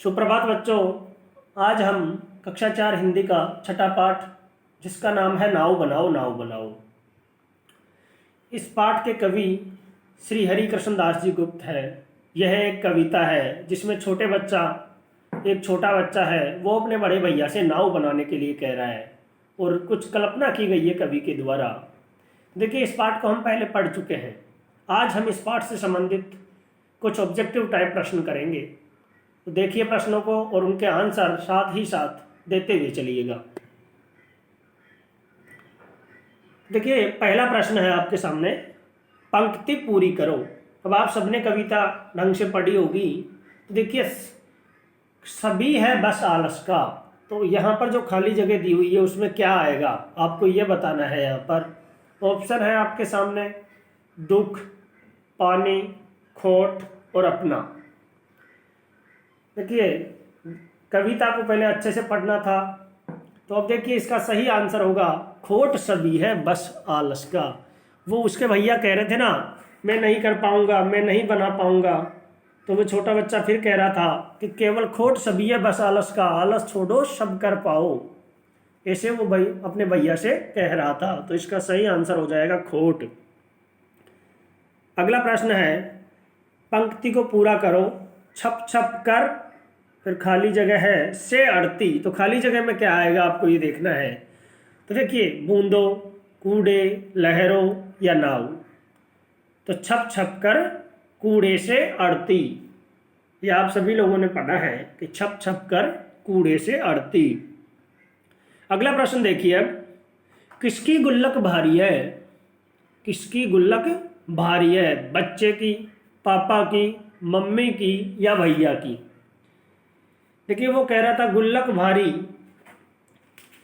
सुप्रभात बच्चों। आज हम कक्षा 4 हिंदी का छठा पाठ जिसका नाम है नाव बनाओ नाव बनाओ। इस पाठ के कवि श्री हरि कृष्ण दास जी गुप्त है। यह एक कविता है जिसमें एक छोटा बच्चा है, वो अपने बड़े भैया से नाव बनाने के लिए कह रहा है और कुछ कल्पना की गई है कवि के द्वारा। देखिए, इस पाठ को हम पहले पढ़ चुके हैं। आज हम इस पाठ से संबंधित कुछ ऑब्जेक्टिव टाइप प्रश्न करेंगे। तो देखिए प्रश्नों को और उनके आंसर साथ ही साथ देते हुए चलिएगा। देखिए, पहला प्रश्न है आपके सामने, पंक्ति पूरी करो। अब आप सबने कविता ढंग से पढ़ी होगी। तो देखिए, सभी है बस आलस का, तो यहाँ पर जो खाली जगह दी हुई है उसमें क्या आएगा आपको ये बताना है। यहाँ पर ऑप्शन है आपके सामने, दुख, पानी, खोट और अपना। देखिए, कविता को पहले अच्छे से पढ़ना था। तो अब देखिए, इसका सही आंसर होगा खोट सभी है बस आलस का। वो उसके भैया कह रहे थे ना, मैं नहीं कर पाऊंगा, मैं नहीं बना पाऊंगा। तो वो छोटा बच्चा फिर कह रहा था कि केवल खोट सभी है बस आलस का, आलस छोड़ो सब कर पाओ। ऐसे वो भाई अपने भैया से कह रहा था। तो इसका सही आंसर हो जाएगा खोट। अगला प्रश्न है, पंक्ति को पूरा करो। छप छप कर, फिर खाली जगह है से अड़ती। तो खाली जगह में क्या आएगा आपको ये देखना है। तो देखिए, बूंदों, कूड़े, लहरों या नाव। तो छप छप कर कूड़े से अड़ती, ये आप सभी लोगों ने पढ़ा है कि छप छप कर कूड़े से अड़ती। अगला प्रश्न देखिए, अब किसकी गुल्लक भारी है। किसकी गुल्लक भारी है, बच्चे की, पापा की, मम्मी की या भैया की। देखिए, वो कह रहा था गुल्लक भारी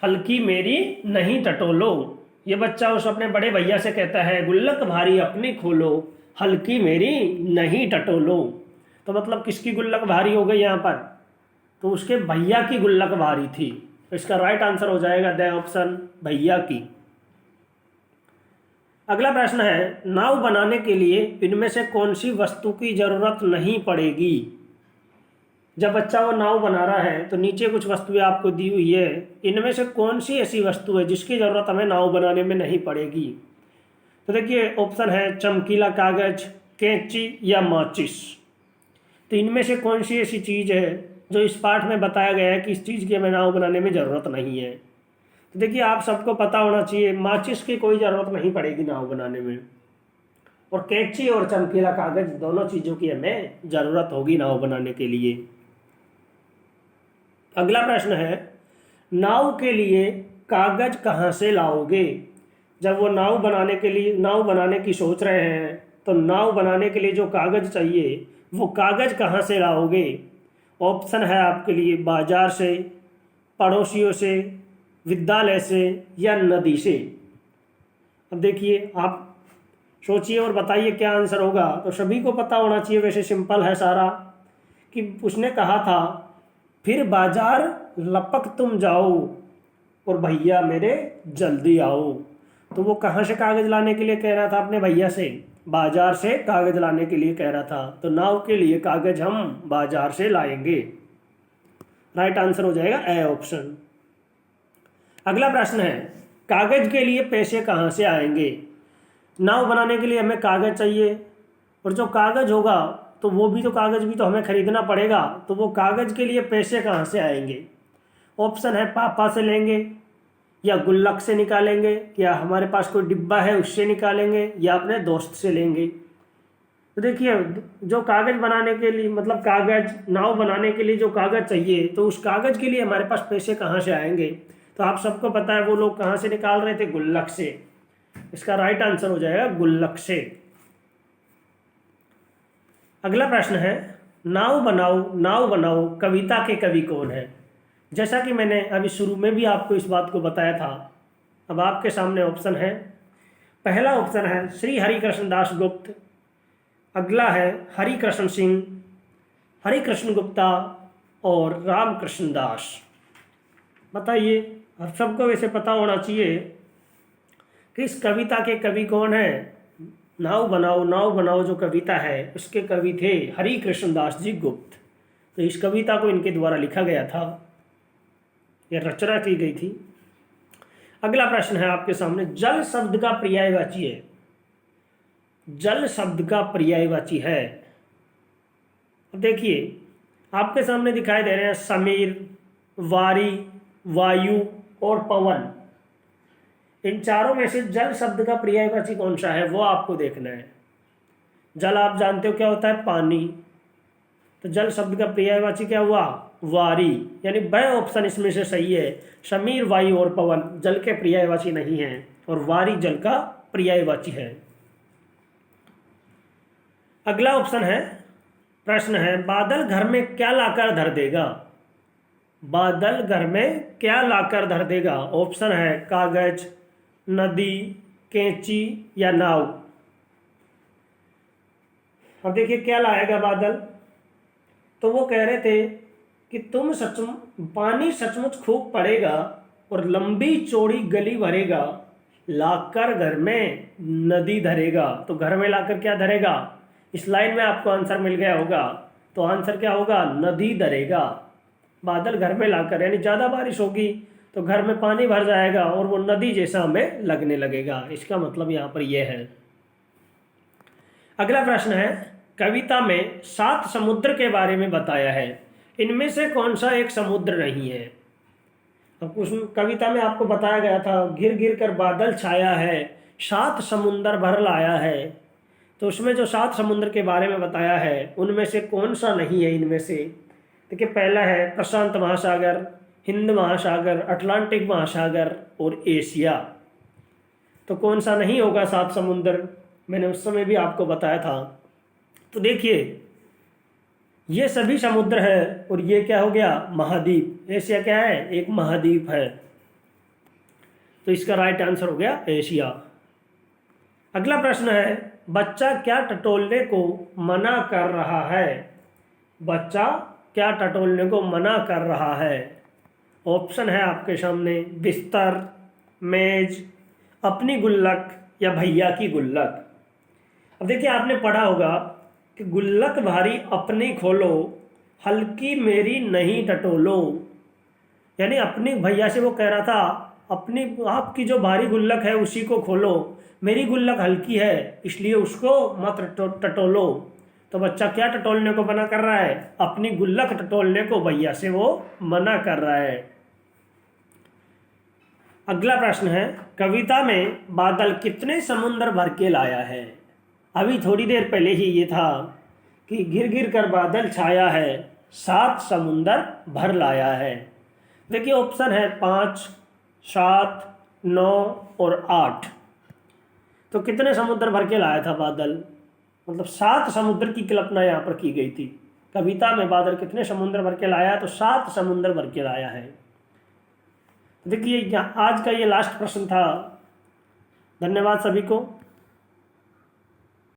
हल्की मेरी नहीं टटोलो। ये बच्चा उस अपने बड़े भैया से कहता है गुल्लक भारी अपनी खोलो, हल्की मेरी नहीं टटोलो। तो मतलब किसकी गुल्लक भारी हो गई यहाँ पर, तो उसके भैया की गुल्लक भारी थी। तो इसका राइट आंसर हो जाएगा द ऑप्शन भैया की। अगला प्रश्न है, नाव बनाने के लिए इनमें से कौन सी वस्तु की जरूरत नहीं पड़ेगी। जब बच्चा वो नाव बना रहा है तो नीचे कुछ वस्तुएं आपको दी हुई है, इनमें से कौन सी ऐसी वस्तु है जिसकी जरूरत हमें नाव बनाने में नहीं पड़ेगी। तो देखिए, ऑप्शन है चमकीला कागज, कैंची या माचिस। तो इनमें से कौन सी ऐसी चीज है जो इस पाठ में बताया गया है कि इस चीज की हमें नाव बनाने में जरूरत नहीं है। तो देखिए, आप सबको पता होना चाहिए माचिस की कोई ज़रूरत नहीं पड़ेगी नाव बनाने में, और कैंची और चमकीला कागज दोनों चीज़ों की हमें ज़रूरत होगी नाव बनाने के लिए। अगला प्रश्न है, नाव के लिए कागज कहाँ से लाओगे। जब वो नाव बनाने की सोच रहे हैं तो नाव बनाने के लिए जो कागज चाहिए वो कागज कहाँ से लाओगे। ऑप्शन है आपके लिए बाजार से, पड़ोसियों से, विद्यालय से या नदी से। अब देखिए, आप सोचिए और बताइए क्या आंसर होगा। तो सभी को पता होना चाहिए, वैसे सिंपल है सारा, कि उसने कहा था फिर बाजार लपक तुम जाओ और भैया मेरे जल्दी आओ। तो वो कहाँ से कागज लाने के लिए कह रहा था, अपने भैया से, बाजार से कागज लाने के लिए कह रहा था। तो नाव के लिए कागज हम बाजार से लाएंगे। राइट आंसर हो जाएगा ए ऑप्शन। अगला प्रश्न है, कागज के लिए पैसे कहाँ से आएंगे। नाव बनाने के लिए हमें कागज चाहिए, और जो कागज होगा तो वो भी तो कागज भी तो हमें खरीदना पड़ेगा। तो वो कागज के लिए पैसे कहाँ से आएंगे। ऑप्शन है पापा से लेंगे, या गुल्लक से निकालेंगे, या हमारे पास कोई डिब्बा है उससे निकालेंगे, या अपने दोस्त से लेंगे। तो देखिए, जो कागज बनाने के लिए मतलब नाव बनाने के लिए जो कागज चाहिए, तो उस कागज के लिए हमारे पास पैसे कहाँ से आएंगे। तो आप सबको पता है वो लोग कहाँ से निकाल रहे थे, गुल्लक से। इसका राइट आंसर हो जाएगा गुल्लक से। अगला प्रश्न है, नाव बनाओ कविता के कवि कौन है। जैसा कि मैंने अभी शुरू में भी आपको इस बात को बताया था। अब आपके सामने ऑप्शन है, पहला ऑप्शन है श्री हरिकृष्ण दास गुप्त, अगला है हरिकृष्ण सिंह, हरिकृष्ण गुप्ता और रामकृष्ण दास। बताइए, आप सबको वैसे पता होना चाहिए कि इस कविता के कवि कौन है। नाव बनाओ जो कविता है उसके कवि थे हरिकृष्ण दास जी गुप्त। तो इस कविता को इनके द्वारा लिखा गया था, यह रचना की गई थी। अगला प्रश्न है आपके सामने, जल शब्द का पर्यायवाची है। जल शब्द का पर्यायवाची है। अब देखिए आपके सामने दिखाई दे रहे हैं समीर, वारी, वायु और पवन। इन चारों में से जल शब्द का पर्यायवाची कौन सा है वो आपको देखना है। जल आप जानते हो क्या होता है, पानी। तो जल शब्द का पर्यायवाची क्या हुआ, वारी, यानी ब ऑप्शन इसमें से सही है। समीर, वायु और पवन जल के पर्यायवाची नहीं है और वारी जल का पर्यायवाची है। अगला ऑप्शन है, प्रश्न है, बादल घर में क्या लाकर धर देगा। बादल घर में क्या लाकर धर देगा। ऑप्शन है कागज, नदी, कैंची या नाव। अब देखिए क्या लाएगा बादल। तो वो कह रहे थे कि पानी सचमुच खूब पड़ेगा और लंबी चौड़ी गली भरेगा, लाकर घर में नदी धरेगा। तो घर में लाकर क्या धरेगा, इस लाइन में आपको आंसर मिल गया होगा। तो आंसर क्या होगा, नदी धरेगा। बादल घर में लाकर, यानी ज़्यादा बारिश होगी तो घर में पानी भर जाएगा और वो नदी जैसा हमें लगने लगेगा। इसका मतलब यहाँ पर यह है। अगला प्रश्न है, कविता में 7 समुद्र के बारे में बताया है, इनमें से कौन सा एक समुद्र नहीं है। अब उस कविता में आपको बताया गया था, घिर घिर कर बादल छाया है, 7 समुंदर भर लाया है। तो उसमें जो 7 समुद्र के बारे में बताया है उनमें से कौन सा नहीं है इनमें से। देखिए पहला है प्रशांत महासागर, हिंद महासागर, अटलांटिक महासागर और एशिया। तो कौन सा नहीं होगा 7 समुंदर, मैंने उस समय भी आपको बताया था। तो देखिए ये सभी समुद्र है और ये क्या हो गया, महाद्वीप। एशिया क्या है, एक महाद्वीप है। तो इसका राइट आंसर हो गया एशिया। अगला प्रश्न है, बच्चा क्या टटोलने को मना कर रहा है। बच्चा क्या टटोलने को मना कर रहा है। ऑप्शन है आपके सामने, बिस्तर, मेज, अपनी गुल्लक या भैया की गुल्लक। अब देखिए आपने पढ़ा होगा कि गुल्लक भारी अपनी खोलो, हल्की मेरी नहीं टटोलो। यानी अपनी भैया से वो कह रहा था, अपनी आपकी जो भारी गुल्लक है उसी को खोलो, मेरी गुल्लक हल्की है इसलिए उसको मत टटोलो। तो बच्चा क्या टटोलने को मना कर रहा है, अपनी गुल्लक टटोलने को भैया से वो मना कर रहा है। अगला प्रश्न है, कविता में बादल कितने समुंदर भर के लाया है। अभी थोड़ी देर पहले ही ये था कि घिर घिर कर बादल छाया है, 7 समुंदर भर लाया है। देखिए ऑप्शन है 5, 7, 9 और 8। तो कितने समुद्र भर के लाया था बादल, मतलब 7 समुद्र की कल्पना यहाँ पर की गई थी। कविता में बादल कितने समुद्र भर के लाया, तो 7 समुद्र भर के लाया है। देखिए आज का ये लास्ट प्रश्न था। धन्यवाद सभी को।